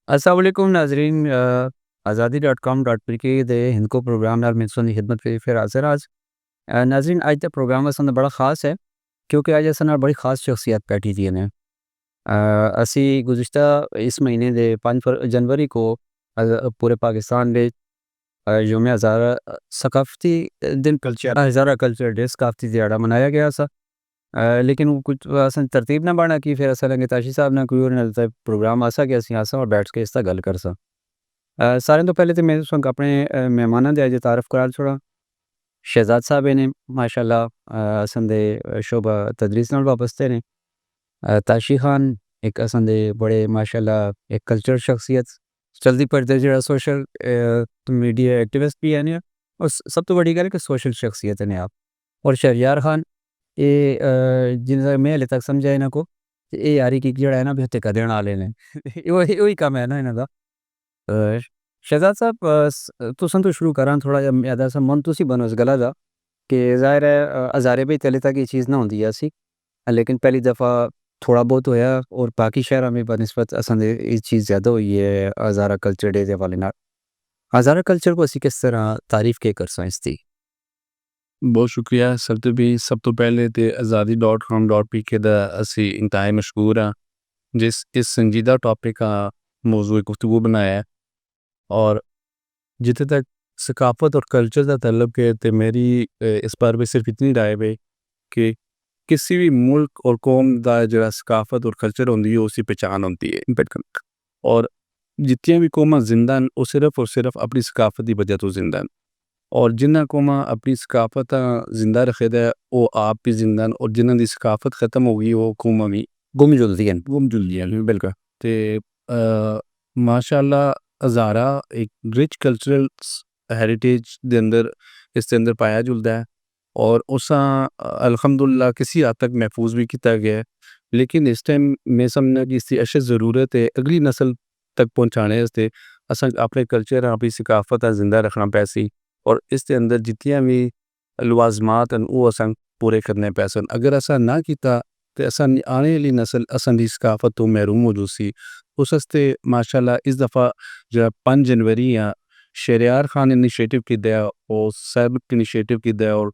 अस्सलाम वालेकुम नाज़रीन आज़ादी डॉट कॉम डॉट पी के दे हिंदको प्रोग्राम नाल मैं तुहाडी खिदमत च फिर हाज़िर आज नाज़रीन अज दा प्रोग्राम असां दा बड़ा ख़ास है क्योंकि अज असां नाल बड़ी ख़ास शख्सियत बैठी दी ने असी गुज़िश्ता इस महीने दे 5 जनवरी को पूरे पाकिस्तान में यौम हज़ारा सकाफ़ती दिन कल्चर हज़ारा कल्चर डे सकाफ़ती दिहाड़ा मनाया गया सा लेकिन वो कुछ असें तरतीब ना बना कि फिर असें लगे ताशी साहब ना कोई होर नाल ते प्रोग्राम आसा कि असीं आसां और बैठ के इसदा गल करसां सारें तो पहले तो मैं तुसें अपने मेहमानां दे अज तारफ़ कराल छोड़ां शहजाद साहब ने माशाअल्लाह असां दे शोबा तदरीस नाल वाबस्ते ने ताशी खान एक असां दे बड़े माशाअल्लाह एक कल्चर शख्सियत चलदी फिरदे जेह्ड़ा सोशल मीडिया एक्टिविस्ट भी हैन और सब तो बड़ी गल है कि सोशल शख्सियत ने आप और शहरयार खान ये जिन्ना मैं हले तक समझा इन्हां को ये यारी कि जेह्ड़ा है ना भी धक्का देने आह्ले ने ओही कम्म है ना इन्हां दा शहजाद साहब तुसां तो शुरू करां थोड़ा जिहा मैं सा मन तुसी बनो इस गल्ला दा कि ज़ाहिर है हज़ारे भी पहले तक ये चीज़ ना होंदी सी लेकिन पहली दफ़ा थोड़ा बहुत होया और बाकी शहरां में बनिस्बत असां दे ये चीज़ ज़्यादा हुई है हज़ारा कल्चर डे दे हवाले नाल हज़ारा कल्चर को असीं किस तरह तारीफ़ के करसां इसदी बहुत शुक्रिया सर तो भी सब तो पहले तो आज़ादी डॉट कॉम डॉट पी के दा असी इंतहाई मशहूर हाँ जिस इस संजीदा टॉपिक का मौजू गुफ्तगू बनाया है और जिथे तक सकाफत और कल्चर का तलब है तो मेरी इस बार में सिर्फ इतनी राय है कि किसी भी मुल्क और कौम का जो सकाफत और कल्चर होंगी है उसकी पहचान होती है बिल्कुल और जितनी भी कौमां जिंदा न वो सिर्फ और सिर्फ अपनी सकाफत की वजह तो जिंदा न और जिन्हें कौमां अपनी सकाफत जिंदा रखे दा वो आप भी जिंदा न और जिन्हों की सकाफत खत्म हो गई वो कौमां भी गुम जुलदी हन गुम जुलदियां न बिल्कुल तो माशाअल्लाह हज़ारा एक रिच कल्चरल हैरिटेज दे अंदर इसके अंदर पाया जुलदा है और उसा अल्हम्दुलिल्लाह किसी हद तक महफूज भी किया गया है लेकिन इस टाइम मैं समझना कि इसकी अशद ज़रूरत है अगली नस्ल तक पहुँचाने वास्ते असां अपने कल्चर अपनी सकाफत जिंदा रखना पैसी और इसके अंदर जितनियां भी लवाजमात हैं वो असां पूरे करने पैसन अगर असां ना किया तो असां आने वाली नस्ल असां दी सकाफत तो महरूम हो जूसी उस वास्ते माशाअल्लाह इस दफ़ा जो 5 जनवरी या शहरयार खान इनिशिएटिव किया और सैब इनिशिएटिव किया और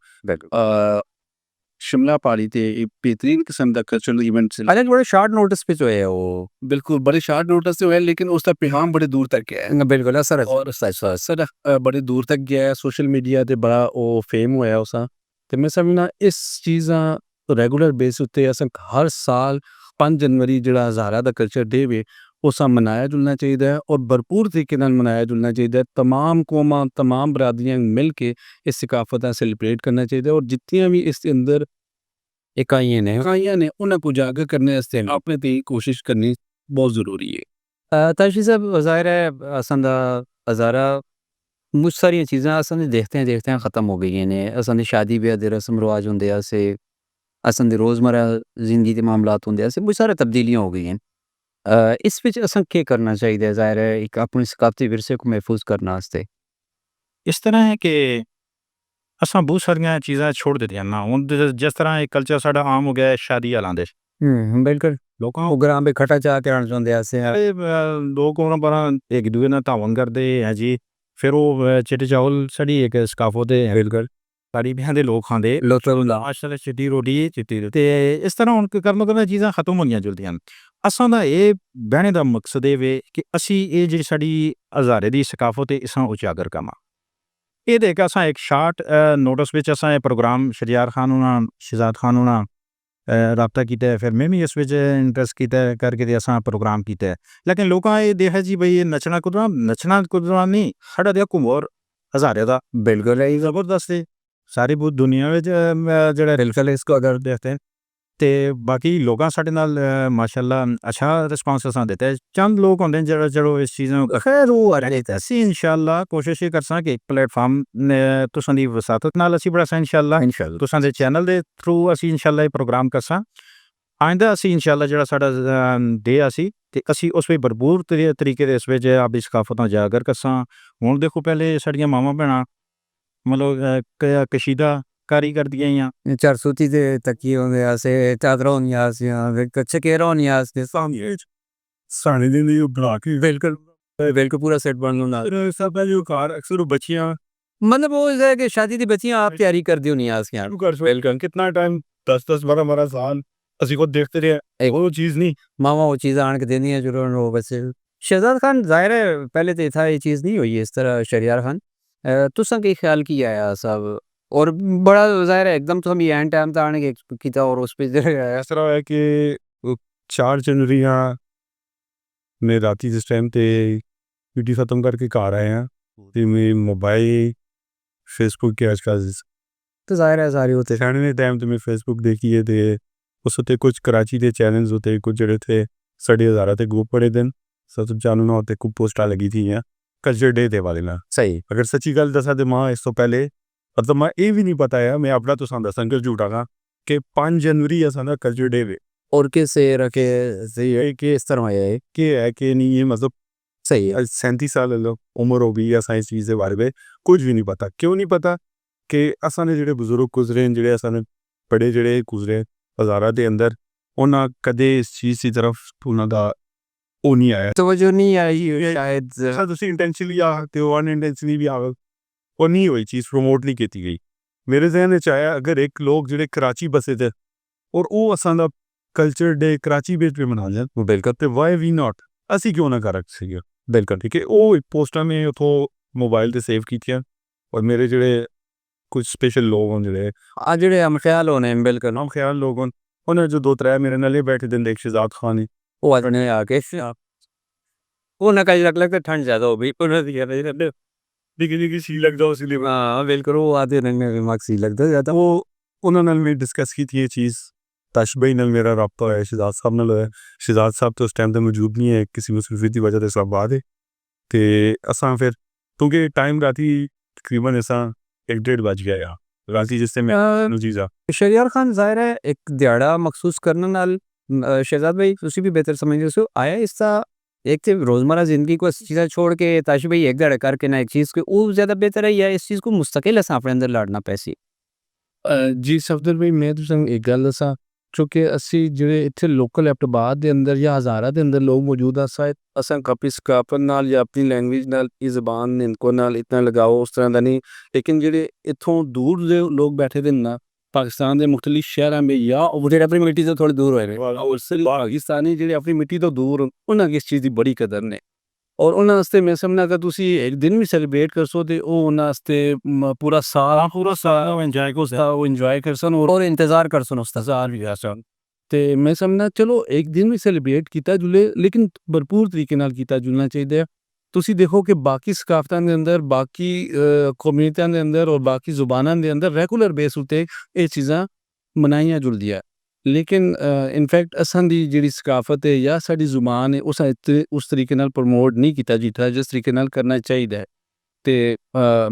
शिमला पहाड़ी ते एक बेहतरीन किस्म का कल्चरल इवेंट अरे बड़े शॉर्ट नोटिस पे जो है वो बिल्कुल बड़े शार्ट नोटिस से हुआ है लेकिन उसका पैगाम बड़े दूर तक गया है बिल्कुल असर और सर बड़े दूर तक गया है सोशल मीडिया ते बड़ा वो फेम होया उसा ते मैं समझना इस चीज़ां रेगुलर बेस उत्ते असां हर साल 5 जनवरी जिहड़ा हज़ारा दा कल्चर डे वे उसा मनाया जुलना चाहिए और भरपूर तरीके नाल मनाया जुलना चाहिए तमाम कौमां तमाम बरादरियां मिल के इस सकाफत सेलिब्रेट करना चाहिए और जितनियां भी इसके अंदर इकाइयां ने इकाइयां ने उन्हें को उजागर करने वास्ते अपने ते कोशिश करनी बहुत ज़रूरी है ताशी साहब ज़ाहिर है असां दा हज़ारा मुझ सारियां चीज़ां असां दे देखते हैं ख़त्म हो गई ने असां दी शादी ब्याह दे रस्म रिवाज होंदे से असां दे रोज़मर्रा ज़िंदगी दे मामलात होंदे से मुझ सारी तब्दीलियां हो गई हैं इस विच असां केह् करना चाहिए ज़ाहिर है एक अपने सकाफती विरसे को महफूज करने वास्ते इस तरह है कि असां बहुत सारियां चीज़ां छोड़ दित्तियां ना हुण जिस तरह एक कल्चर साढ़ा आम हो गया है शादी आह्लां दे बिल्कुल लोकां वो ग्रां पे खटा चाह के आना चाਹੁੰਦੇ से लोग होना बड़ा एक दूए नाल तावन करदे हैं जी फिर वो चिट्टे चावल साढ़ी एक सकाफत है बिल्कुल साढ़ी ब्याह दे लोग खांदे लोतर हुंदा माशाअल्लाह चिट्टी रोटी चिट्टी ते इस तरह हुण करम करना चीज़ां खत्म होंदियां जुलदियां असां दा एह् बहने दा मकसद एह् वे कि असी एह् जेह्ड़ी साढ़ी हज़ारे दी सकाफत है इसां उजागर कमां एह् ते असां एक शार्ट नोटिस बिच असां एह् प्रोग्राम शहरयार खान होना शहजाद खान होना राबता कीता है फिर मैं भी इस विच इंटरेस्ट कीता है करके ते असां प्रोग्राम कीता है लेकिन लोकां एह् देखा जी भाई एह् नच्चना कुदरत नहीं साढ़ा ते हुक्म होर हज़ारे दा बिल्कुल है जबरदस्त है सारी पूरी दुनिया में जेह्ड़ा बिल्कुल इसको अगर देखते हैं ते बाकी लोकां साढ़े नाल माशाअल्लाह अच्छा रिस्पांस असां दित्ता है चंद लोग होंदे न जेह्ड़ा चलो इस चीज़ नूं खैर ओह् असी इंशाअल्लाह कोशिश एह् करसां कि इक प्लेटफार्म तुसां दी वसातत नाल असी बढ़ासां इंशाअल्लाह तुसां दे चैनल दे थ्रू असी इंशाअल्लाह एह् प्रोग्राम करसां आइंदा असी इंशाअल्लाह जेह्ड़ा साढ़ा डे असी ते असी उस विच भरपूर तरीके दे इस विच अपनी सकाफतां उजागर करसां हुण देखो पैह्ले साढ़ियां मावां भैणां मतलब कशीदा कारी करदियां हियां चरसूती दे तकिए होंदे से चादरां होंदियां सी चकेरा होंदियां सी ਸਾਣੇ ਦੇ ਲਈ ਉਹ ਬਣਾ ਕੇ ਬਿਲਕੁਲ ਬਿਲकुल पूरा सेट बन लूँ ना ਫਿਰ ਸਭ ਦਾ ਜੋ ਘਰ ਅਕਸਰ ਉਹ ਬੱਚੀਆਂ मतलब वो है कि शादी की बच्चियां आप तैयारी कर दी होनी आज के यहाँ ਸ਼ੁਰੂ ਕਰ ਵੈਲਕਮ ਕਿੰਨਾ ਟਾਈਮ 10 12 12 ਸਾਲ ਅਸੀਂ ਖੁਦ ਦੇਖते रहे वो चीज़ नहीं मामा वो चीज़ आन के देनी है जो वो बच्चे शहजाद खान जाहिर है पहले तो था ये चीज़ नहीं हुई इस तरह शहरियार खान तुसा के ख्याल किया है सब और बड़ा जाहिर है एकदम तो हम ये एंड टाइम तो आने के किया और उस पर ਇਸ ਤਰ੍ਹਾਂ ਹੋਇਆ ਕਿ 4 ਜਨਵਰੀ ਨੇ ਰਾਤੀ ਜਿਸ ਟਾਈਮ ਤੇ ਡਿਊਟੀ ਖਤਮ ਕਰਕੇ ਘਰ ਆਏ ਆ ਤੇ ਮੈਂ ਮੋਬਾਈਲ ਫੇਸਬੁੱਕ ਕੇ ਅੱਜਕੱਲ तो जाहिर है सारी होते ਸਿਆਣੇ ਦੇ ਟਾਈਮ ਤੇ ਮੈਂ ਫੇਸਬੁੱਕ ਦੇਖੀਏ ਤੇ ਉਸ ਉੱਤੇ ਕੁਝ ਕਰਾਚੀ ਦੇ ਚੈਨਲਸ ਉੱਤੇ ਕੁਝ ਜਿਹੜੇ ਥੇ ਸਾਡੇ ਹਜ਼ਾਰਾਂ ਤੇ ਗਰੁੱਪ ਬਣੇ ਦਿਨ ਸਭ ਜਾਣੂ ਨਾ ਉੱਤੇ ਕੁਝ ਪੋਸਟਾਂ ਲੱਗੀ ਥੀਆਂ ਕਲਚਰ ਡੇ ਦੇ ਵਾਲੇ ਨਾਲ सही ਅਗਰ ਸੱਚੀ ਗੱਲ ਦੱਸਾਂ ਤੇ ਮਾਂ ਇਸ ਤੋਂ ਪਹਿਲੇ ਮਤਲਬ ਮੈਂ ਇਹ ਵੀ ਨਹੀਂ ਪਤਾ ਹੈ ਮੈਂ ਆਪਣਾ ਤੋਂ ਸੰਦਾ ਸੰਗਰ ਝੂਠਾਗਾ ਕਿ 5 ਜਨਵਰੀ ਅਸਾਂ ਦਾ ਕਲਚਰ ਡੇ ਵੇ और किसे रखे सही है कि इस तरह है ਕਿ ਹੈ ਕਿ ਨਹੀਂ ਇਹ ਮਤਲਬ सही है 37 ਸਾਲ लो उम्र हो गई या साइंस चीज़ के बारे में कुछ भी नहीं पता क्यों नहीं पता कि असा ने ਜਿਹੜੇ ਬਜ਼ੁਰਗ ਗੁਜ਼ਰੇ ਨੇ ਜਿਹੜੇ ਅਸਾਂ ਨੇ ਬੜੇ ਜਿਹੜੇ ਗੁਜ਼ਰੇ ਹਜ਼ਾਰਾਂ ਦੇ ਅੰਦਰ ਉਹਨਾਂ ਕਦੇ ਇਸ ਚੀਜ਼ ਦੀ ਤਰਫ ਉਹਨਾਂ ਦਾ ਉਹ ਨਹੀਂ ਆਇਆ तवज्जो नहीं आई शायद ਸਾ ਤੁਸੀਂ ਇੰਟੈਂਸ਼ਨਲੀ ਆ ਤੇ ਉਹ ਅਨਇੰਟੈਂਸ਼ਨਲੀ ਵੀ ਆਵੇ ਉਹ ਨਹੀਂ ਹੋਈ ਚੀਜ਼ ਪ੍ਰਮੋਟ ਨਹੀਂ ਕੀਤੀ ਗਈ ਮੇਰੇ ਜ਼ਿਹਨ ਵਿੱਚ ਆਇਆ ਅਗਰ ਇੱਕ ਲੋਕ ਜਿਹੜੇ ਕਰਾਚੀ ਬਸੇ ਤੇ ਔਰ ਉਹ ਅਸਾਂ ਦਾ ਕਲਚਰ ਡੇ ਕਰਾਚੀ ਵਿੱਚ ਵੀ ਮਨਾ ਲੈਣ बिल्कुल ਤੇ ਵਾਈ ਵੀ ਨਾਟ ਅਸੀਂ ਕਿਉਂ ਨਾ ਕਰ ਸਕੀਏ ਬਿਲਕੁਲ ਠੀਕ ਹੈ ਉਹ ਪੋਸਟਾਂ ਮੈਂ ਉਥੋਂ ਮੋਬਾਈਲ ਤੇ ਸੇਵ ਕੀਤੀਆਂ ਔਰ ਮੇਰੇ ਜਿਹੜੇ ਕੁਝ ਸਪੈਸ਼ਲ ਲੋਕ ਹਨ ਜਿਹੜੇ आज जेडे हम ख्याल होने बिल्कुल ਨਾਮ ਖਿਆਲ ਲੋਕ ਹਨ ਉਹਨਾਂ ਜੋ ਦੋ ਤਰੇ ਮੇਰੇ ਨਾਲੇ ਬੈਠੇ ਦਿਨ ਦੇਖ ਸ਼ਹਜ਼ਾਦ ਖਾਨ ਨੇ वो आज ने आके वो ना कहीं लगता ठंड ज्यादा हो गई उन्हें दिया नहीं ਨਿੱਕੀ ਨਿੱਕੀ ਸੀ ਲੱਗਦਾ ਉਸ ਲਈ हाँ बिल्कुल वो आधे रंग में मक्सी लगता ज्यादा ਉਹ ਉਹਨਾਂ ਨਾਲ ਮੈਂ ਡਿਸਕਸ ਕੀਤੀ ਇਹ ਚੀਜ਼ ਤਸ਼ਬਈ ਨਾਲ ਮੇਰਾ ਰਾਬਤਾ ਹੋਇਆ ਸ਼ਹਜ਼ਾਦ ਸਾਹਿਬ ਨਾਲ ਹੋਇਆ ਸ਼ਹਜ਼ਾਦ ਸਾਹਿਬ ਤੋਂ ਉਸ ਟਾਈਮ ਤੇ ਮੌਜੂਦ ਨਹੀਂ ਹੈ ਕਿਸੇ ਮਸਰੂਫੀ ਦੀ ਵਜ੍ਹਾ ਤੇ ਸਭ ਬਾਅਦ ਹੈ ਤੇ ਅਸਾਂ ਫਿਰ ਕਿਉਂਕਿ ਟਾਈਮ ਰਾਤੀ ਤਕਰੀਬਨ ਅਸਾਂ 1:30 ਵਜ ਗਿਆ ਆ ਰਾਤੀ ਜਿਸ ਤੇ ਮੈਂ ਨੂੰ ਚੀਜ਼ਾਂ शहरियार खान जाहिर है एक दिहाड़ा मखसूस करने नाल शहजाद भाई तुसी भी बेहतर समझते हो आया इसका एक तो रोजमर्रा जिंदगी को चीज़ें छोड़ के ताश भाई एक दिहाड़ा करके ना एक चीज़ को वो ज़्यादा बेहतर है या इस चीज़ को मुस्तकिल असां अपने अंदर लाड़ना पैसी ਜੀ ਸਫਦਰ ਭਾਈ ਮੈਂ ਤੁਹਾਨੂੰ ਇੱਕ ਗੱਲ ਦੱਸਾਂ ਕਿਉਂਕਿ ਅਸੀਂ ਜਿਹੜੇ ਇੱਥੇ ਲੋਕਲ ਐਪਟਬਾਦ ਦੇ ਅੰਦਰ ਜਾਂ ਹਜ਼ਾਰਾਂ ਦੇ ਅੰਦਰ ਲੋਕ ਮੌਜੂਦ ਆ ਸ਼ਾਇਦ ਅਸਾਂ ਕਾਪੀ ਸਕਾਫਤ ਨਾਲ ਜਾਂ ਆਪਣੀ ਲੈਂਗੁਏਜ ਨਾਲ ਇਹ ਜ਼ਬਾਨ ਇਨਕੋ ਨਾਲ ਇਤਨਾ ਲਗਾਓ ਉਸ ਤਰ੍ਹਾਂ ਦਾ ਨਹੀਂ ਲੇਕਿਨ ਜਿਹੜੇ ਇੱਥੋਂ ਦੂਰ ਦੇ ਲੋਕ ਬੈਠੇ ਦੇ ਨਾ ਪਾਕਿਸਤਾਨ ਦੇ ਮੁxtਲਿਫ ਸ਼ਹਿਰਾਂ ਵਿੱਚ ਜਾਂ ਉਹ ਜਿਹੜੇ ਆਪਣੀ ਮਿੱਟੀ ਤੋਂ ਥੋੜੇ ਦੂਰ ਹੋਏ ਨੇ ਔਰ ਸਿਰਫ ਪਾਕਿਸਤਾਨੀ ਜਿਹੜੇ ਆਪਣੀ ਮਿੱਟੀ ਤੋਂ ਦੂਰ ਉਹਨਾਂ ਦੀ ਇਸ ਚੀਜ਼ ਦੀ ਬੜੀ ਕਦਰ ਨੇ ਔਰ ਉਹਨਾਂ ਵਾਸਤੇ ਮੈਂ ਸਮਝਦਾ ਕਿ ਤੁਸੀਂ ਇੱਕ ਦਿਨ ਵੀ ਸੈਲੀਬ੍ਰੇਟ ਕਰਸੋ ਤੇ ਉਹ ਉਹਨਾਂ ਵਾਸਤੇ ਪੂਰਾ ਸਾਲ ਇੰਜੋਏ ਕੋ ਉਹ ਇੰਜੋਏ ਕਰਸਨ ਔਰ और इंतज़ार कर सुनो उसका ਹਜ਼ਾਰ ਵੀ ਆਸਨ ਤੇ ਮੈਂ ਸਮਝਦਾ ਚਲੋ ਇੱਕ ਦਿਨ ਵੀ ਸੈਲੀਬ੍ਰੇਟ ਕੀਤਾ ਜੁਲੇ ਲੇਕਿਨ ਭਰਪੂਰ ਤਰੀਕੇ ਨਾਲ ਕੀਤਾ ਜੁਲਣਾ ਚਾਹੀਦਾ ਹੈ ਤੁਸੀਂ ਦੇਖੋ ਕਿ ਬਾਕੀ ਸਕਾਫਤਾਂ ਦੇ ਅੰਦਰ ਬਾਕੀ ਕਮਿਊਨਿਟੀਆਂ ਦੇ ਅੰਦਰ ਔਰ ਬਾਕੀ ਜ਼ੁਬਾਨਾਂ ਦੇ ਅੰਦਰ ਰੈਗੂਲਰ ਬੇਸ ਉਤੇ ਇਹ ਚੀਜ਼ਾਂ ਮਨਾਈਆਂ ਜੁਲਦੀਆਂ ਲੇਕਿਨ ਇਨਫੈਕਟ ਅਸਾਂ ਦੀ ਜਿਹੜੀ ਸਕਾਫਤ ਹੈ ਜਾਂ ਸਾਡੀ ਜ਼ੁਬਾਨ ਹੈ ਉਸ ਤਰੀਕੇ ਨਾਲ ਪ੍ਰਮੋਟ ਨਹੀਂ ਕੀਤਾ ਜਿੱਥਾ ਜਿਸ ਤਰੀਕੇ ਨਾਲ ਕਰਨਾ ਚਾਹੀਦਾ ਹੈ ਤੇ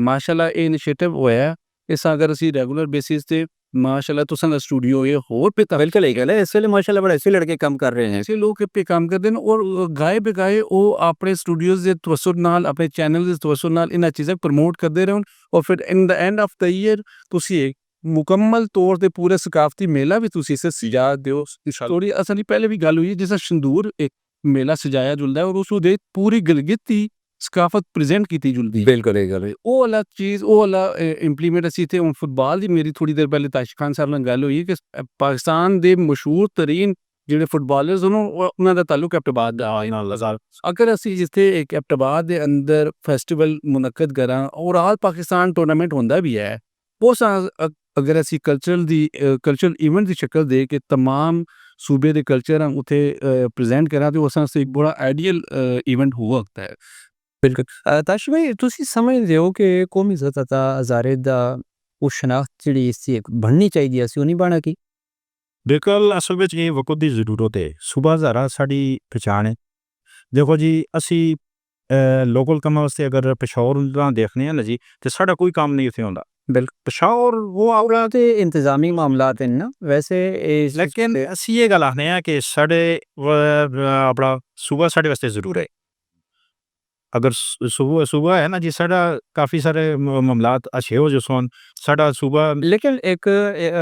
ਮਾਸ਼ਾਅੱਲਾ ਇਹ ਇਨੀਸ਼ੀਏਟਿਵ ਹੋਇਆ ਇਸ ਅਗਰ ਅਸੀਂ ਰੈਗੂਲਰ ਬੇਸਿਸ ਤੇ माशाल्लाह तुसां दा स्टूडियो ये होर पे बिल्कुल ही गल है इस वेले माशाल्लाह बड़े ऐसे लड़के काम कर रहे हैं ऐसे लोग पे काम करते हैं और गाए बेगाए वो अपने स्टूडियोज़ के तवसुर नाल अपने चैनल के तवसुर नाल इन्हां चीज़ां प्रमोट करते रहन और फिर in the end of the year तुसी एक मुकम्मल तौर ते पूरे सकाफती मेला भी तुसी इसे सजा दियो थोड़ी असली पहले भी गल हुई जिस संदूर एक मेला सजाया जुलदा है और उस दे पूरी गिलगित दी ਸਕਾਫਤ ਪ੍ਰੈਜ਼ੈਂਟ ਕੀਤੀ ਜੁਲਦੀ ਬਿਲਕੁਲ ਇਹ ਗੱਲ ਉਹ ਵਾਲਾ ਚੀਜ਼ ਉਹ ਵਾਲਾ ਇੰਪਲੀਮੈਂਟ ਅਸੀਂ ਤੇ ਹੁਣ ਫੁੱਟਬਾਲ ਦੀ ਮੇਰੀ ਥੋੜੀ ਦੇਰ ਪਹਿਲੇ ਤਾਸ਼ਿਕ ਖਾਨ ਸਾਹਿਬ ਨਾਲ ਗੱਲ ਹੋਈ ਕਿ ਪਾਕਿਸਤਾਨ ਦੇ ਮਸ਼ਹੂਰ ਤਰੀਨ ਜਿਹੜੇ ਫੁੱਟਬਾਲਰਸ ਉਹਨਾਂ ਦਾ ਤਾਲੁਕ ਐਪਟਬਾਦ ਦਾ ਨਾਲ ਅਗਰ ਅਸੀਂ ਜਿੱਥੇ ਇੱਕ ਐਪਟਬਾਦ ਦੇ ਅੰਦਰ ਫੈਸਟੀਵਲ ਮੁਨੱਕਦ ਕਰਾਂ ਔਰ ਆਲ ਪਾਕਿਸਤਾਨ ਟੂਰਨਾਮੈਂਟ ਹੁੰਦਾ ਵੀ ਹੈ ਉਸ ਅਗਰ ਅਸੀਂ ਕਲਚਰਲ ਇਵੈਂਟ ਦੀ ਸ਼ਕਲ ਦੇ ਕੇ तमाम सूबे ਦੇ ਕਲਚਰ ਉੱਥੇ ਪ੍ਰੈਜ਼ੈਂਟ ਕਰਾਂ ਤੇ ਉਸ ਵਾਸਤੇ ਇੱਕ ਬੜਾ ਆਈਡੀਅਲ ਇਵੈਂਟ ਹੋ ਸਕਦਾ ਹੈ बिल्कुल ताश भाई तुसी समझदे हो कि कौमी सतह दा हज़ारे दा ਉਹ ਸ਼ਨਾਖਤ ਜਿਹੜੀ ਇਸ ਦੀ ਬਣਨੀ ਚਾਹੀਦੀ ਅਸੀਂ ਉਹ ਨਹੀਂ ਬਣਾ ਕੀ ਬਿਲਕੁਲ ਅਸਲ ਵਿੱਚ ਇਹ ਵਕਤ ਦੀ ਜ਼ਰੂਰਤ ਹੈ ਸੂਬਾ ਹਜ਼ਾਰਾ ਸਾਡੀ ਪਛਾਣ ਹੈ ਦੇਖੋ ਜੀ ਅਸੀਂ ਲੋਕਲ ਕੰਮਾਂ ਵਾਸਤੇ ਅਗਰ ਪਿਸ਼ਾਵਰ ਦਾ ਦੇਖਦੇ ਹਾਂ ਨਾ ਜੀ ਤੇ ਸਾਡਾ ਕੋਈ ਕੰਮ ਨਹੀਂ ਇੱਥੇ ਹੁੰਦਾ ਬਿਲਕੁਲ ਪਿਸ਼ਾਵਰ ਉਹ ਆਉਰਾ ਤੇ ਇੰਤਜ਼ਾਮੀ ਮਾਮਲਾਤ ਹਨ ਨਾ ਵੈਸੇ ਲੇਕਿਨ ਅਸੀਂ ਇਹ ਗੱਲ ਆਖਦੇ ਹਾਂ ਕਿ ਸਾਡੇ ਆਪਣਾ ਸੂਬਾ ਸਾਡੇ ਵਾਸਤੇ ਜ਼ਰੂਰ ਹੈ अगर सूबा है ना जी साडा काफ़ी सारे मामलात अच्छे हो जो सोन साडा सूबा लेकिन एक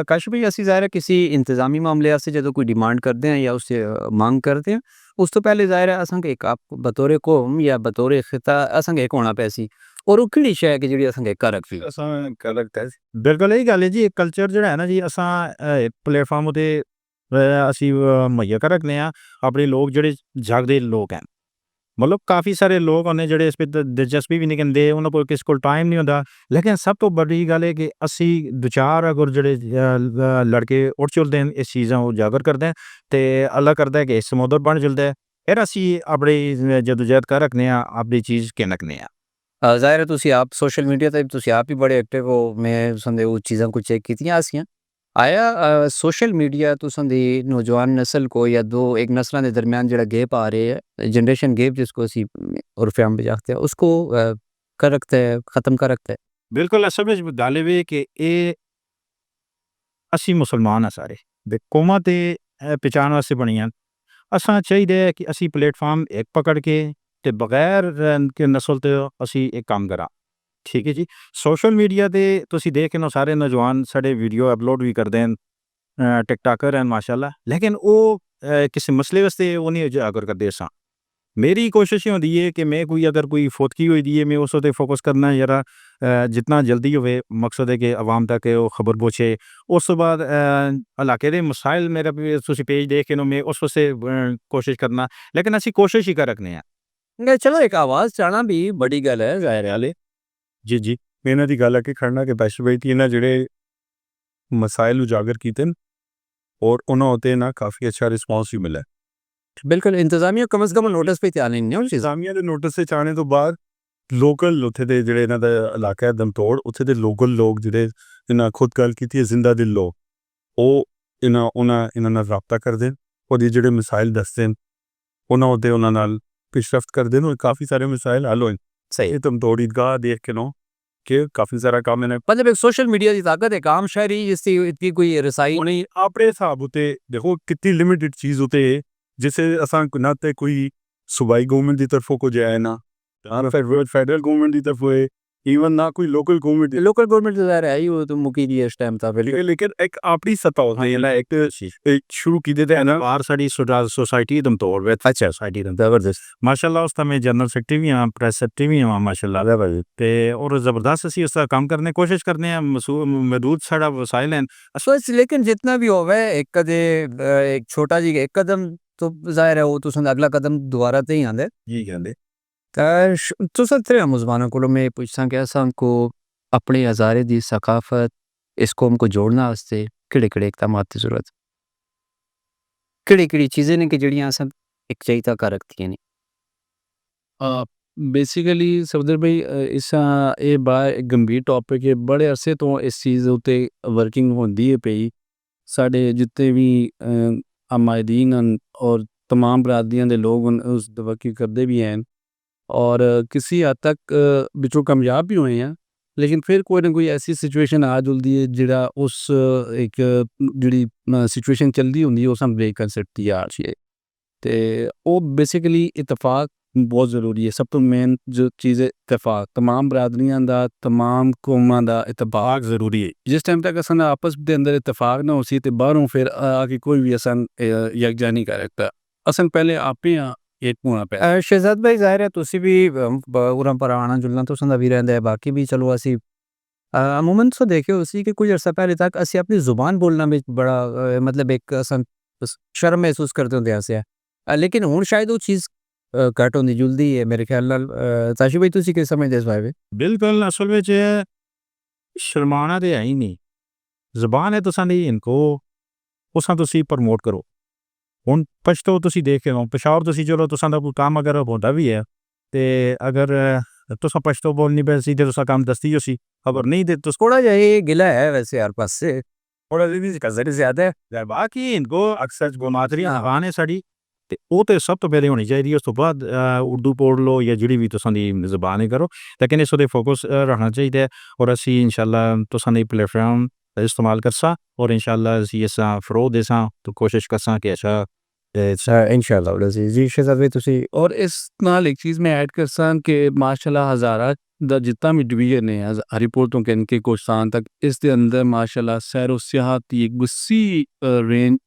काश भाई असी ज़ाहिर है किसी इंतज़ामी मामले से जो कोई डिमांड करते हैं या उससे मांग करते हैं उस तो पहले ज़ाहिर है असांखे एक आप बतौर कौम या बतौर ख़िता असांखे एक होना पैसी और ਉਹ ਕਿਹੜੀ ਸ਼ੈ ਕਿ ਜਿਹੜੀ ਅਸਾਂखे ਕਰ ਰੱਖੀ ਅਸਾਂ ਕਰ ਰੱਖਤਾ ਜੀ ਬਿਲਕੁਲ ਇਹੀ ਗੱਲ ਹੈ ਜੀ ਕਲਚਰ ਜਿਹੜਾ ਹੈ ਨਾ ਜੀ ਅਸਾਂ ਪਲੇਟਫਾਰਮ ਉਤੇ ਅਸੀਂ ਮੁਹੱਈਆ ਕਰ ਰੱਖਦੇ ਹਾਂ ਆਪਣੇ ਲੋਕ ਜਿਹੜੇ ਜਾਗਦੇ ਲੋਕ ਹਨ ਮਤਲਬ ਕਾਫੀ ਸਾਰੇ ਲੋਕ ਹੁੰਦੇ ਜਿਹੜੇ ਇਸ ਵਿੱਚ ਦਿਲਚਸਪੀ ਵੀ ਨਹੀਂ ਕਹਿੰਦੇ ਉਹਨਾਂ ਕੋਲ ਕਿਸੇ ਕੋਲ ਟਾਈਮ ਨਹੀਂ ਹੁੰਦਾ ਲੇਕਿਨ ਸਭ ਤੋਂ ਵੱਡੀ ਗੱਲ ਹੈ ਕਿ ਅਸੀਂ ਵਿਚਾਰ ਅਗਰ ਜਿਹੜੇ ਲੜਕੇ ਉੱਠ ਚੁੱਲਦੇ ਹਨ ਇਸ ਚੀਜ਼ਾਂ ਉਹ ਉਜਾਗਰ ਕਰਦੇ ਹਨ ਅਤੇ ਅੱਲਾ ਕਰਦਾ ਹੈ ਕਿ ਸਮੁੰਦਰ ਬਣ ਚੁੱਲਦਾ ਹੈ ਫਿਰ ਅਸੀਂ ਆਪਣੀ ਜਦੋਜਹਿਦ ਕਰ ਰੱਖਦੇ ਹਾਂ ਆਪਣੀ ਚੀਜ਼ ਕਹਿ ਰੱਖਦੇ ਹਾਂ ਜ਼ਾਹਿਰ ਹੈ ਤੁਸੀਂ ਆਪ ਸੋਸ਼ਲ ਮੀਡੀਆ 'ਤੇ ਤੁਸੀਂ ਆਪ ਹੀ ਬੜੇ ਐਕਟਿਵ ਹੋ ਮੈਂ ਸੰਦੇ ਉਹ ਚੀਜ਼ਾਂ ਕੁਝ ਚੈੱਕ ਕੀਤੀਆਂ ਸੀਆਂ ਆਇਆ ਸੋਸ਼ਲ ਮੀਡੀਆ ਤੁਸਾਂ ਦੀ ਨੌਜਵਾਨ ਨਸਲ ਕੋ ਜਾਂ ਦੋ एक नस्लों के दरमियान जरा गैप आ रहे है जनरेशन गैप जिसको असी उर्फ़ आम में जाते हैं उसको कर रखता है ख़त्म कर रखता है ਬਿਲਕੁਲ ਅਸਲ ਵਿੱਚ ਗੱਲ ਇਹ ਵੇ ਕਿ ਇਹ ਅਸੀਂ ਮੁਸਲਮਾਨ ਆ ਸਾਰੇ ਦੇ ਕੌਮਾਂ ਤੇ ਪਹਿਚਾਣ ਵਾਸਤੇ ਬਣੀਆਂ ਅਸਾਂ ਚਾਹੀਦਾ ਹੈ ਕਿ ਅਸੀਂ ਪਲੇਟਫਾਰਮ ਇੱਕ ਪਕੜ ਕੇ ਤੇ ਬਗੈਰ ਕਿ ਨਸਲ ਤੇ ਅਸੀਂ ਇੱਕ ਕੰਮ ਕਰਾਂ ਠੀਕ ਹੈ ਜੀ ਸੋਸ਼ਲ ਮੀਡੀਆ ਤੇ ਤੁਸੀਂ ਦੇਖ ਕੇ ਨਾ ਸਾਰੇ ਨੌਜਵਾਨ ਸਾਡੇ ਵੀਡੀਓ ਅਪਲੋਡ ਵੀ ਕਰਦੇ ਹਨ ਟਿਕਟਾਕਰ ਹਨ ਮਾਸ਼ਾਅੱਲਾ ਲੇਕਿਨ ਉਹ ਕਿਸੇ ਮਸਲੇ ਵਾਸਤੇ ਉਹ ਨਹੀਂ ਉਜਾਗਰ ਕਰਦੇ ਅਸਾਂ ਮੇਰੀ ਕੋਸ਼ਿਸ਼ ਇਹ ਹੁੰਦੀ ਹੈ ਕਿ ਮੈਂ ਕੋਈ ਅਗਰ ਕੋਈ ਫੋਤਕੀ ਹੋਈ ਦੀ ਹੈ ਮੈਂ ਉਸ ਉੱਤੇ ਫੋਕਸ ਕਰਨਾ ਜਰਾ ਜਿੰਨਾ ਜਲਦੀ ਹੋਵੇ ਮਕਸਦ ਹੈ ਕਿ ਆਵਾਮ ਤੱਕ ਉਹ ਖਬਰ ਪਹੁੰਚੇ ਉਸ ਤੋਂ ਬਾਅਦ ਇਲਾਕੇ ਦੇ ਮਸਾਇਲ ਮੇਰਾ ਤੁਸੀਂ ਪੇਜ ਦੇਖ ਕੇ ਨਾ ਮੈਂ ਉਸ ਵਾਸਤੇ ਕੋਸ਼ਿਸ਼ ਕਰਨਾ ਲੇਕਿਨ ਅਸੀਂ ਕੋਸ਼ਿਸ਼ ਹੀ ਕਰ ਰੱਖਦੇ ਹਾਂ चलो एक आवाज़ चाहना भी बड़ी गल है ज़ाहिर है ਜੀ ਜੀ ਇਹਨਾਂ ਦੀ ਗੱਲ ਹੈ ਕਿ ਖੜਨਾ ਕਿ ਬੈਸ਼ ਬੈਠੀ ਇਹਨਾਂ ਜਿਹੜੇ ਮਸਾਇਲ ਉਜਾਗਰ ਕੀਤੇ ਨੇ ਔਰ ਉਹਨਾਂ ਉਤੇ ਨਾ ਕਾਫੀ ਅੱਛਾ ਰਿਸਪੌਂਸ ਵੀ ਮਿਲਿਆ बिल्कुल इंतज़ामिया कम अज़ कम नोटिस पे ध्यान नहीं है उस चीज़ ਇੰਤਜ਼ਾਮੀਆ ਦੇ ਨੋਟਿਸ ਤੇ ਆਉਣੇ ਤੋਂ ਬਾਅਦ ਲੋਕਲ ਉੱਥੇ ਦੇ ਜਿਹੜੇ ਇਹਨਾਂ ਦਾ ਇਲਾਕਾ ਹੈ ਦਮਤੋੜ ਉੱਥੇ ਦੇ ਲੋਕਲ ਲੋਕ ਜਿਹੜੇ ਇਹਨਾਂ ਖੁਦ ਗੱਲ ਕੀਤੀ ਹੈ ਜ਼ਿੰਦਾ ਦਿਲ ਲੋਕ ਉਹ ਇਹਨਾਂ ਨਾਲ ਰਾਬਤਾ ਕਰਦੇ ਨੇ ਉਹਦੇ ਜਿਹੜੇ ਮਸਾਇਲ ਦੱਸਦੇ ਨੇ ਉਹਨਾਂ ਉੱਤੇ ਉਹਨਾਂ ਨਾਲ ਪਿਸ਼ਰਫਤ ਕਰਦੇ ਨੇ ਔਰ ਕਾਫੀ ਸਾਰੇ ਮਸਾਇਲ ਹੱਲ ਹੋਏ सही ਇਹ ਦਮਤੋੜ ਈਦਗਾਹ ਦੇਖ ਕੇ ਨਾ ਕਿ ਕਾਫੀ ਸਾਰਾ ਕੰਮ ਇਹਨੇ मतलब एक सोशल मीडिया की ताकत है आम शहरी जिसकी इतनी कोई रसाई ਉਹਨੇ ਆਪਣੇ ਹਿਸਾਬ ਉਤੇ ਦੇਖੋ ਕਿੰਨੀ ਲਿਮਿਟਡ ਚੀਜ਼ ਉਤੇ ਜਿਸੇ ਅਸਾਂ ਨਾ ਤੇ ਕੋਈ ਸੂਬਾਈ ਗਵਰਨਮੈਂਟ ਦੀ ਤਰਫੋਂ ਕੁਝ ਆਇਆ ਨਾ ਫੈਡਰਲ ਗਵਰਨਮੈਂਟ ਦੀ ਤਰਫੋਂ ਈਵਨ ਨਾ ਕੋਈ ਲੋਕਲ ਗਵਰਨਮੈਂਟ लोकल गवर्नमेंट तो ज़ाहिर है ही वो तो मुकी दी है इस टाइम था बिल्कुल ਲੇਕਿਨ ਇੱਕ ਆਪਣੀ ਸੱਤਾ ਹੁੰਦੀ ਹੈ ਨਾ ਇੱਕ ਸ਼ੁਰੂ ਕੀਤੇ ਤੇ ਨਾ ਬਾਹਰ ਸਾਡੀ ਸੋਸਾਇਟੀ ਦਮਤੌੜ ਵਿੱਚ ਅੱਛਾ ਸਾਡੀ ज़बरदस्त ਮਾਸ਼ਾਅੱਲਾ ਉਸ ਤਾਂ ਮੈਂ ਜਨਰਲ ਸੈਕਟਰੀ ਵੀ ਹਾਂ ਪ੍ਰੈਸ ਸੈਕਟਰੀ ਵੀ ਹਾਂ ਮਾਸ਼ਾਅੱਲਾ ਤੇ ਔਰ ਜ਼ਬਰਦस्त ਅਸੀਂ ਉਸ ਦਾ ਕੰਮ ਕਰਨੇ ਕੋਸ਼ਿਸ਼ ਕਰਨੇ ਆ ਮਹਦੂਦ ਸਾਡਾ ਵਸਾਇਲ हैं सोच लेकिन जितना भी होवे एक कदे एक छोटा जी एक कदम तो ज़ाहिर है वो तो अगला कदम दोबारा ते ही आंदा ਜੀ ਕਹਿੰਦੇ तो सर तेरे मुज़बाना को मैं पूछता कि असां को अपने हज़ारे दी सकाफत इस कौम को जोड़ना वास्ते किड़े इकदामात की ज़रूरत किड़ी चीज़ें ने कि जड़ियाँ असां एक चाहिए कर रखती ने ਬੇਸਿਕਲੀ ਸਫਦਰ ਭਾਈ ਇਸ ਇਹ ਬੜਾ ਗੰਭੀਰ ਟੌਪਿਕ ਹੈ ਬੜੇ ਅਰਸੇ ਤੋਂ ਇਸ ਚੀਜ਼ ਉੱਤੇ ਵਰਕਿੰਗ ਹੁੰਦੀ ਹੈ ਪਈ ਸਾਡੇ ਜਿੱਤੇ ਵੀ ਆਮਾਇਦੀਨ ਹਨ ਔਰ तमाम ਬਰਾਦਰੀਆਂ ਦੇ ਲੋਕ ਉਸ ਵਰਕਿੰਗ ਕਰਦੇ ਵੀ ਹਨ ਔਰ ਕਿਸੇ ਹੱਦ ਤੱਕ ਵਿੱਚੋਂ ਕਾਮਯਾਬ ਵੀ ਹੋਏ ਆ ਲੇਕਿਨ ਫਿਰ ਕੋਈ ਨਾ ਕੋਈ ਐਸੀ ਸਿਚੁਏਸ਼ਨ ਆ ਜੁਲਦੀ ਹੈ ਜਿਹੜਾ ਉਸ ਇੱਕ ਜਿਹੜੀ ਸਿਚੁਏਸ਼ਨ ਚੱਲਦੀ ਹੁੰਦੀ ਹੈ ਉਸ ਨੂੰ ਬ੍ਰੇਕ ਕਰ ਸਕਦੀ ਆ ਜੀ ਤੇ ਉਹ ਬੇਸਿਕਲੀ ਇਤਫਾਕ ਬਹੁਤ ਜ਼ਰੂਰੀ ਹੈ ਸਭ ਤੋਂ ਮੇਨ ਜੋ ਚੀਜ਼ ਹੈ ਇਤਫਾਕ तमाम ਬਰਾਦਰੀਆਂ ਦਾ तमाम ਕੌਮਾਂ ਦਾ ਇਤਫਾਕ ਜ਼ਰੂਰੀ ਹੈ ਜਿਸ ਟਾਈਮ ਤੱਕ ਅਸਾਂ ਦਾ ਆਪਸ ਦੇ ਅੰਦਰ ਇਤਫਾਕ ਨਾ ਹੋ ਸੀ ਤੇ ਬਾਹਰੋਂ ਫਿਰ ਆ ਕੇ ਕੋਈ ਵੀ ਅਸਾਂ ਯਕਜਾ ਨਹੀਂ ਕਰ ਸਕਦਾ ਅਸਾਂ ਪਹਿਲੇ ਆਪੇ ਆ एक होना पे शहजाद भाई ज़ाहिर है तुसी भी उरा पर आना जुलना तो संदा भी रहंदा है बाकी भी चलो असी अमूमन तो देखे उसी कि कुछ अर्सा पहले तक असी अपनी ज़ुबान बोलना में बड़ा मतलब एक शर्म महसूस करते होंगे ऐसे लेकिन हुण शायद वो चीज़ घट होंदी जुलदी है मेरे ख्याल नाल ताशी भाई तुसी किस समझदे इस बारे ਬਿਲਕੁਲ ਅਸਲ ਵਿੱਚ ਸ਼ਰਮਾਣਾ ਤੇ ਹੈ ਹੀ ਨਹੀਂ ਜ਼ਬਾਨ ਹੈ ਤੁਸਾਂ ਦੀ ਇਨਕੋ ਉਸਾਂ ਤੁਸੀਂ ਪ੍ਰਮੋਟ ਕਰੋ ਹੁਣ ਪਛਤੋ ਤੁਸੀਂ ਦੇਖ ਕੇ ਪਿਸ਼ਾਵਰ ਤੁਸੀਂ ਚਲੋ ਤੁਸਾਂ ਦਾ ਕੋਈ ਕੰਮ ਅਗਰ ਹੁੰਦਾ ਵੀ ਹੈ ਤੇ ਅਗਰ तुसा पछतो बोलनी पे सीधे तुसा काम दस्ती हो सी खबर नहीं दे तो थोड़ा जा ये गिला है वैसे यार पास से थोड़ा भी कजर ज़्यादा है बाकी इनको अक्सर गोमातरी जबान है साड़ी ਤੇ ਉਹ ਤੇ ਸਭ ਤੋਂ ਪਹਿਲੇ ਹੋਣੀ ਚਾਹੀਦੀ ਉਸ ਤੋਂ ਬਾਅਦ ਉਰਦੂ ਪੜ੍ਹ ਲਓ ਜਾਂ ਜਿਹੜੀ ਵੀ ਤੁਸਾਂ ਦੀ ਜ਼ਬਾਨ ਹੈ ਕਰੋ ਲੇਕਿਨ ਇਸ 'ਤੇ ਫੋਕਸ ਰੱਖਣਾ ਚਾਹੀਦਾ ਹੈ ਔਰ ਅਸੀਂ ਇਨਸ਼ਾਅੱਲਾ ਤੁਸਾਂ ਦੀ ਪਲੇਟਫਾਰਮ ਦਾ ਇਸਤੇਮਾਲ ਕਰਸਾਂ ਔਰ ਇਨਸ਼ਾਅੱਲਾ ਅਸੀਂ ਇਸ ਫਰੋਗ ਦੇਸਾਂ ਤਾਂ ਕੋਸ਼ਿਸ਼ ਕਰਸਾਂ ਕਿ ਅੱਛਾ इंशाल्लाह जी शहजाद भाई तुसी और इस नाल एक चीज़ मैं ऐड करसा कि माशाल्लाह हज़ारा ਦਾ ਜਿੱਤਾ ਵੀ ਡਿਵੀਜ਼ਨ ਹੈ ਹਰੀਪੁਰ ਤੋਂ ਕੇ ਕੋਸਤਾਨ ਤੱਕ ਇਸ ਦੇ ਅੰਦਰ ਮਾਸ਼ਾਅੱਲਾ ਸੈਰ ਓ ਸਿਆਹਤ ਦੀ ਇੱਕ ਵਸੀ ਰੇਂਜ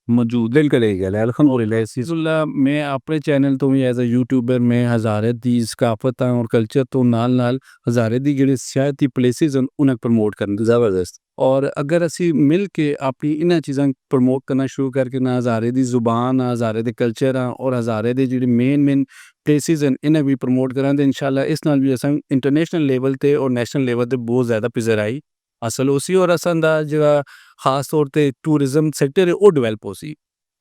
ਮੌਜੂਦ ਬਿਲਕੁਲ ਇਹ ਗੱਲ ਹੈ ਅਲਹਮਦੁਲਿਲਾ ਇਸੁੱਲਾ ਮੈਂ ਆਪਣੇ ਚੈਨਲ ਤੋਂ ਵੀ ਐਜ਼ ਅ ਯੂਟਿਊਬਰ ਮੈਂ ਹਜ਼ਾਰੇ ਦੀ ਸਕਾਫਤਾਂ ਔਰ ਕਲਚਰ ਤੋਂ ਨਾਲ ਹਜ਼ਾਰੇ ਦੀ ਜਿਹੜੇ ਸਿਆਹਤੀ ਪਲੇਸਿਸ ਹਨ ਉਹਨਾਂ ਪ੍ਰਮੋਟ ਕਰਨ ਦੀ ਜ਼ਬਰਦਸਤ ਔਰ ਅਗਰ ਅਸੀਂ ਮਿਲ ਕੇ ਆਪਣੀ ਇਹਨਾਂ ਚੀਜ਼ਾਂ ਪ੍ਰਮੋਟ ਕਰਨਾ ਸ਼ੁਰੂ ਕਰਕੇ ਨਾ ਹਜ਼ਾਰੇ ਦੀ ਜ਼ੁਬਾਨ ਆ ਹਜ਼ਾਰੇ ਦੇ ਕਲਚਰ ਆ ਔਰ ਹਜ਼ਾਰੇ ਦੇ ਜਿਹੜੇ ਮੇਨ ਪਲੇਸਿਸ ਹਨ ਇਹਨਾਂ ਵੀ ਪ੍ਰਮੋਟ ਕਰਾਂਗੇ ਇਨਸ਼ਾਅੱਲਾ ਇਸ ਨਾਲ ਵੀ ਅਸਾਂ ਇੰਟਰਨੈਸ਼ਨਲ ਲੈਵਲ ਤੇ ਔਰ ਨੈਸ਼ਨਲ ਲੈਵਲ ਤੇ ਬਹੁਤ ਜ਼ਿਆਦਾ ਪਿਜ਼ਰ ਆਈ ਅਸਲ ਉਸੀ ਔਰ ਅਸਾਂ ਦਾ ਜਿਹੜਾ ਖਾਸ ਤੌਰ ਤੇ ਟੂਰਿਜ਼ਮ ਸੈਕਟਰ ਹੈ ਉਹ ਡਿਵੈਲਪ ਹੋ ਸੀ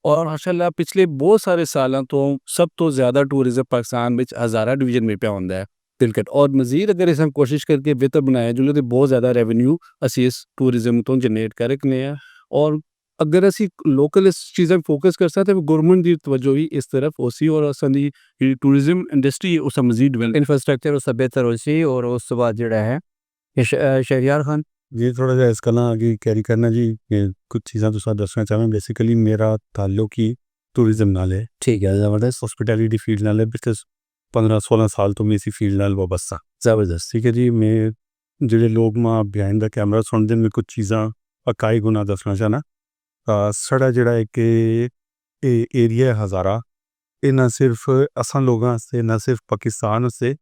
ਔਰ ਮਾਸ਼ਾਅੱਲਾ ਪਿਛਲੇ ਬਹੁਤ ਸਾਰੇ ਸਾਲਾਂ ਤੋਂ ਸਭ ਤੋਂ ਜ਼ਿਆਦਾ ਟੂਰਿਜ਼ਮ ਪਾਕਿਸਤਾਨ ਵਿੱਚ ਹਜ਼ਾਰਾ ਡਿਵੀਜ਼ਨ ਵਿੱਚ ਪਿਆ ਹੁੰਦਾ ਹੈ ਤਿਲਕਟ ਔਰ ਮਜ਼ੀਦ ਅਗਰ ਅਸੀਂ ਕੋਸ਼ਿਸ਼ ਕਰਕੇ ਬਿਹਤਰ ਬਣਾਇਆ ਜੁਲੇ ਤੇ ਬਹੁਤ ਜ਼ਿਆਦਾ ਰੈਵਨਿਊ ਅਸੀਂ ਇਸ ਟੂਰਿਜ਼ਮ ਤੋਂ ਜਨਰੇਟ ਕਰ ਸਕਨੇ ਆ ਔਰ ਅਗਰ ਅਸੀਂ ਲੋਕਲ ਇਸ ਚੀਜ਼ਾਂ ਫੋਕਸ ਕਰ ਸਕਦੇ ਤਾਂ ਗਵਰਨਮੈਂਟ ਦੀ ਤਵੱਜੋ ਵੀ ਇਸ ਤਰਫ ਹੋਸੀ ਔਰ ਅਸਾਂ ਦੀ ਜਿਹੜੀ ਟੂਰਿਜ਼ਮ ਇੰਡਸਟਰੀ ਉਸ ਦਾ ਮਜ਼ੀਦ ਡਿਵੈਲਪ ਇਨਫਰਾਸਟ੍ਰਕਚਰ ਉਸ ਦਾ ਬਿਹਤਰ ਹੋ ਸੀ ਔਰ ਉਸ ਤੋਂ ਬਾਅਦ ਜਿਹੜਾ ਹੈ ਸ਼ਹਿਰਿਆਰ ਖਾਨ जी थोड़ा सा इसका ना आगे कैरी करना जी कि कुछ चीज़ां तुसा दसना चाहना बेसिकली मेरा ताल्लुक ही टूरिज्म नाल है ठीक है ज़बरदस्त हॉस्पिटैलिटी फील्ड नाल है बिकॉज 15-16 साल तो मैं इसी फील्ड नाल वाबस्ता ज़बरदस्त ठीक है जी मैं ਜਿਹੜੇ ਲੋਕ ਮਾਂ ਬਿਹਾਈਂਡ ਦਾ ਕੈਮਰਾ ਸੁਣਦੇ ਨੇ ਕੁਝ ਚੀਜ਼ਾਂ ਅਕਾਈ ਗੁਨਾ ਦੱਸਣਾ ਚਾਹਨਾ ਸਾਡਾ ਜਿਹੜਾ ਇੱਕ ਇਹ ਏਰੀਆ ਹੈ ਹਜ਼ਾਰਾ ਇਹ ਨਾ ਸਿਰਫ ਅਸਾਂ ਲੋਕਾਂ ਵਾਸਤੇ ਨਾ ਸਿਰਫ ਪਾਕਿਸਤਾਨ ਵਾਸਤੇ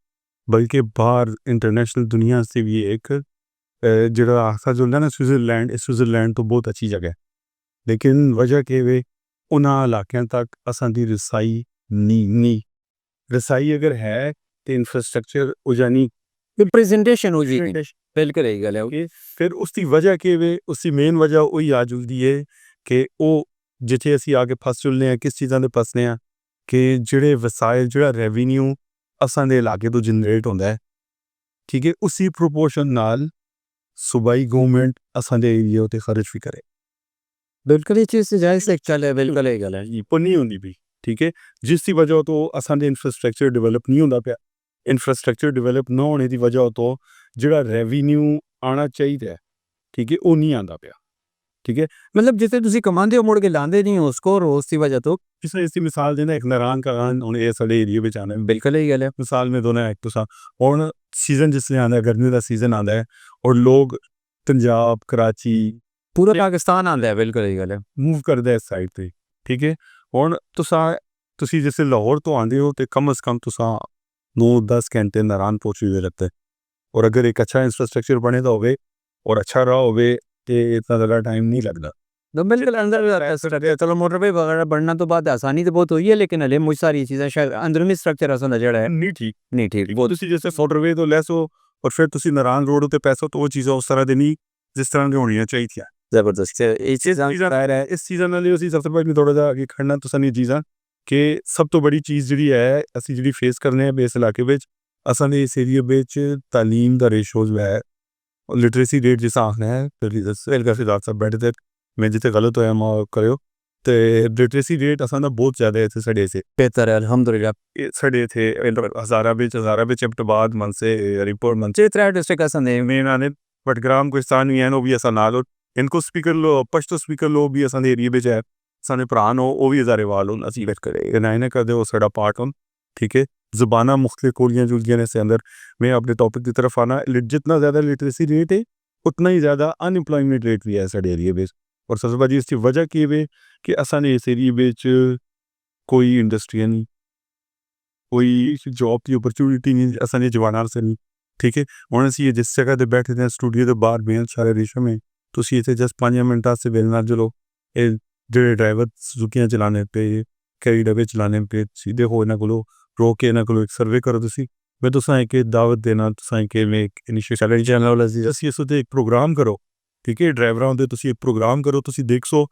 ਬਲਕਿ ਬਾਹਰ ਇੰਟਰਨੈਸ਼ਨਲ ਦੁਨੀਆ ਵਾਸਤੇ ਵੀ ਇੱਕ ਜਿਹੜਾ ਆਸਾ ਜੋ ਹੁੰਦਾ ਨਾ ਸਵਿਟਜ਼ਰਲੈਂਡ ਤੋਂ ਬਹੁਤ ਅੱਛੀ ਜਗ੍ਹਾ ਹੈ ਲੇਕਿਨ ਵਜ੍ਹਾ ਕਿ ਵੇ ਉਹਨਾਂ ਇਲਾਕਿਆਂ ਤੱਕ ਅਸਾਂ ਦੀ ਰਸਾਈ ਨਹੀਂ ਰਸਾਈ ਅਗਰ ਹੈ ਤੇ ਇਨਫਰਾਸਟ੍ਰਕਚਰ ਉਹ ਜਾਨੀ प्रेजेंटेशन हो जी बिल्कुल यही गल है ਫਿਰ ਉਸ ਦੀ ਵਜ੍ਹਾ ਕਿ ਵੇ ਉਸ ਦੀ ਮੇਨ ਵਜ੍ਹਾ ਉਹੀ ਆ ਜੁਲਦੀ ਹੈ ਕਿ ਉਹ ਜਿੱਥੇ ਅਸੀਂ ਆ ਕੇ ਫਸ ਚੁੱਲਦੇ ਹਾਂ ਕਿਸ ਚੀਜ਼ਾਂ ਦੇ ਫਸਨੇ ਆ ਕਿ ਜਿਹੜੇ ਵਸਾਇਲ ਜਿਹੜਾ ਰੈਵਨਿਊ ਅਸਾਂ ਦੇ ਇਲਾਕੇ ਤੋਂ ਜਨਰੇਟ ਹੁੰਦਾ ਹੈ ਠੀਕ ਹੈ ਉਸੇ ਪ੍ਰੋਪੋਰਸ਼ਨ ਨਾਲ सूबाई गवर्नमेंट असां दे एरिया ते खर्च भी करे बिल्कुल ये चीज़ जायज़ से चल है बिल्कुल यही गल है ये पर नहीं होंदी भी ठीक है जिस दी वजह तो असां दे इंफ्रास्ट्रक्चर डेवलप नहीं होंदा पिया इंफ्रास्ट्रक्चर डेवलप ना होने दी वजह तो जिहड़ा रेवेन्यू आना चाहिए ठीक है वो नहीं आंदा पिया ठीक है मतलब जिसे तुसी कमांदे हो मुड़ के लांदे नहीं हो उसको और उसकी वजह तो जिस इसकी मिसाल देना एक नारायण का गान उन्हें ये साढ़े एरिया में आना है बिल्कुल यही गल है मिसाल में दोनों एक तो सा और सीजन जिसने आना है गर्मी का सीजन आता है और लोग पंजाब कराची पूरा पाकिस्तान आंदा है बिल्कुल यही गल है मूव करदा है इस साइड पे ठीक है हुण तुसी जैसे लाहौर तो आंदे हो तो कम से कम तुसा 9-10 घंटे नारायण पहुंचे हुए लगते और अगर एक अच्छा इंफ्रास्ट्रक्चर बने दा होवे और अच्छा रहा होवे तो इतना ज़्यादा टाइम नहीं लगता तो बिल्कुल अंदर चलो मोटरवे वगैरह बढ़ना तो बात आसानी तो बहुत हुई है लेकिन हले मुझ सारी चीज़ें शायद अंदरूनी स्ट्रक्चर असन जड़ा है नहीं ठीक वो तुसी जैसे मोटरवे तो लैस हो और फिर तुसी नारायण रोड उत्ते पैसो तो वो चीज़ां उस तरह दी नहीं जिस तरह दी होनी चाहिए ज़बरदस्त ये चीज़ इस चीज़ां नाल असीं सबसे पहले थोड़ा जा अगे खड़ना तुसां दी चीज़ां कि सब तो बड़ी चीज़ जिहड़ी है असीं जिहड़ी फेस करने इस इलाके विच असां दे इस एरिया विच तालीम दा रेशोज़ है लिटरेसी रेट जिस आखना है सब बैठे थे मैं जिते गलत होया माफ करो तो लिटरेसी रेट असां दा बहुत ज़्यादा है इत्थे साढ़े इत्थे बेहतर है अल्हम्दुलिल्लाह साढ़े इत्थे हज़ारा विच अब्टबाद मनसे रिपोर्ट मनसे त्रै डिस्ट्रिक्ट असन दे मेन आने बटग्राम कोहिस्तान भी हैं वो भी असां नाल हो इनको स्पीकर लो पश्तो स्पीकर लो भी असां दे एरिया विच है साने भरा हो वो भी हज़ारे वाल हो असीं वेट करे इनाय ना करदे वो साडा पार्ट हो ठीक है ज़ुबाना मुख्तलिफ कोलियाँ जुलदियाँ ने इसके अंदर मैं अपने टॉपिक की तरफ आना जितना ज़्यादा लिटरेसी रेट है उतना ही ज़्यादा अनएम्प्लॉयमेंट रेट भी है साढ़े एरिया विच और सबसे बड़ी इसकी वजह की वे कि असां ने इस एरिया विच कोई इंडस्ट्री नहीं कोई जॉब की अपॉर्चुनिटी नहीं असां ने जवानां से नहीं ठीक है हुण असीं जिस जगह ते बैठे थे स्टूडियो के बाहर बेल सारे रेशम में तुसीं इत्थे जस्ट 5 मिनटां से बेलना चलो ये जेह्ड़े ड्राइवर सुजुकियां चलाने पे कई डब्बे चलाने पे सीधे हो इन्हां कोलों रोक के इन्हां कोलों एक सर्वे करो तुसीं मैं तुसां एक दावत देना तुसां एक में एक इनिशिएटिव चैनल असीं इस उत्ते एक प्रोग्राम करो ठीक है ड्राइवरां होंदे तुसीं एक प्रोग्राम करो तुसीं देखो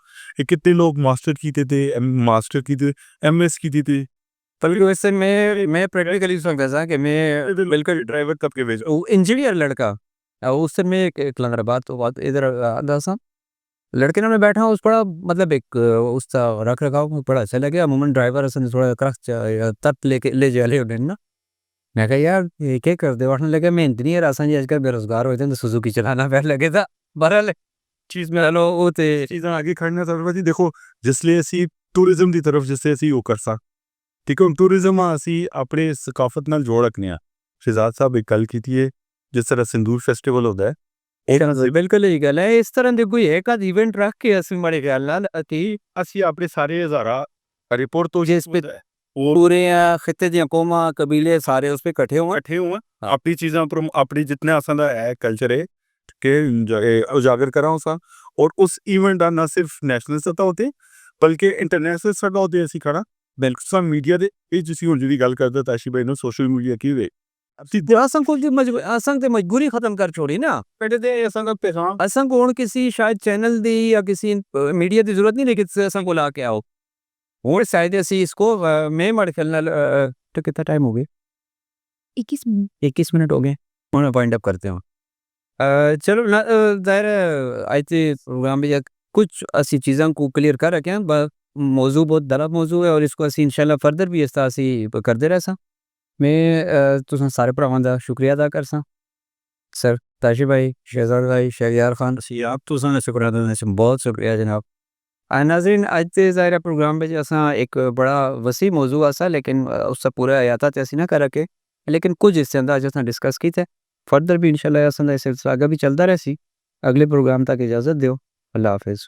कितने लोग मास्टर कीते थे मास्टर कीते MS कीती थी तभी वैसे मैं प्रैक्टिकली समझता था कि मैं बिल्कुल ड्राइवर कब के भेजो वो इंजीनियर लड़का उससे मैं एक लंगर बात इधर आधा सा लड़के ने मैं बैठा उस बड़ा मतलब एक उसका रख रखाव बड़ा अच्छा लगे अमूमन ड्राइवर असन थोड़ा क्रक्स तट लेके ले जाले होने ना मैं कहा यार ये क्या कर दे वठने लगे मैं इंजीनियर असन जी आजकल बेरोजगार होते हैं तो सुजुकी चलाना पहले लगे था बहरहाल चीज़ में लो वो ते चीज़ां आगे खड़ना सर्वा जी देखो जिसलिए असी टूरिज्म की तरफ जिससे असी वो कर सा ठीक है टूरिज्म असी अपने सकाफत नाल जोड़ रखने शहजाद साहब एक गल कीती है जिस तरह सिंदूर फेस्टिवल होता है ਬਿਲਕੁਲ ਹੀ ਗੱਲ ਹੈ। ਇਸ ਤਰ੍ਹਾਂ ਦੇ ਕੋਈ ਇੱਕ ਆਧ ਇਵੈਂਟ ਰੱਖ ਕੇ ਅਸੀਂ ਬੜੇ ਖਿਆਲ ਨਾਲ ਅਸੀਂ ਆਪਣੇ ਸਾਰੇ ਹਜ਼ਾਰਾਂ ਰਿਪੋਰਟ ਤੋਂ ਜਿਸ पे पूरे खिते ਦੀਆਂ ਕੌਮਾਂ ਕਬੀਲੇ ਸਾਰੇ ਉਸ पे ਇਕੱਠੇ ਹੋਣ ਇਕੱਠੇ ਹੋਵਾਂ ਆਪਣੀ ਚੀਜ਼ਾਂ ਪਰ ਆਪਣੀ ਜਿਤਨੇ ਅਸਾਂ ਦਾ ਹੈ ਕਲਚਰ ਹੈ ਕਿ ਉਜਾਗਰ ਕਰਾਂ ਉਸਾਂ ਔਰ ਉਸ ਇਵੈਂਟ ਦਾ ਨਾ ਸਿਰਫ ਨੈਸ਼ਨਲ ਸਤਹ ਉਤੇ ਬਲਕਿ ਇੰਟਰਨੈਸ਼ਨਲ ਸਤਹ ਉਤੇ ਅਸੀਂ ਖੜਾ ਬਿਲਕੁਲ ਸਾ ਮੀਡੀਆ ਦੇ ਇਹ ਤੁਸੀਂ ਹੁਣ ਜਿਹੜੀ ਗੱਲ ਕਰਦੇ ਤਾਸ਼ੀ ਭਾਈ ਨੂੰ ਸੋਸ਼ਲ ਮੀਡੀਆ ਕੀ ਵੇ ਅਸਾਂ ਕੋਲ ਜੀ ਅਸਾਂ ਤੇ ਮਜਬੂਰੀ ਖਤਮ ਕਰ ਛੋੜੀ ਨਾ ਪਹਿਲੇ ਤੇ ਅਸਾਂ ਦਾ ਪੈਸਾ ਅਸਾਂ ਕੋਲ ਹੁਣ ਕਿਸੇ ਸ਼ਾਇਦ ਚੈਨਲ ਦੀ ਜਾਂ ਕਿਸੇ ਮੀਡੀਆ ਦੀ ਜ਼ਰੂਰਤ ਨਹੀਂ ਲੇਕਿਨ ਅਸਾਂ ਕੋਲ ਆ ਕੇ ਆਓ ਹੁਣ ਸ਼ਾਇਦ ਅਸੀਂ इसको मैं मेरे ख्याल नाल तो कितना टाइम हो गया 21 मिनट हो गए ਹੁਣ वाइंड अप करते हैं चलो ना ज़ाहिर आज के प्रोग्राम में कुछ ऐसी चीज़ों को क्लियर कर रखे हैं मौजू बहुत दरा मौजू है और इसको असी इंशाल्लाह फर्दर भी इस तरह असी करते रह सा मैं तुसां सारे भरावां दा शुक्रिया अदा कर सा सर ताशी भाई शहजाद भाई शहरयार खान ਅਸੀਂ ਆਪ ਤੁਸਾਂ ਦਾ ਸ਼ੁਕਰ ਅਦਾ ਕਰਨਾ बहुत शुक्रिया जनाब नाज़रीन आज के ज़ाहिर प्रोग्राम में असा एक बड़ा वसी मौजू आसा लेकिन उसका पूरा अयाता ते असी ना कर रखे लेकिन कुछ हिस्से अंदर अज असां डिस्कस किया फर्दर भी इंशाल्लाह असां दा सिलसिला आगे भी चलता रहे सी अगले प्रोग्राम तक इजाज़त दो अल्लाह हाफिज़।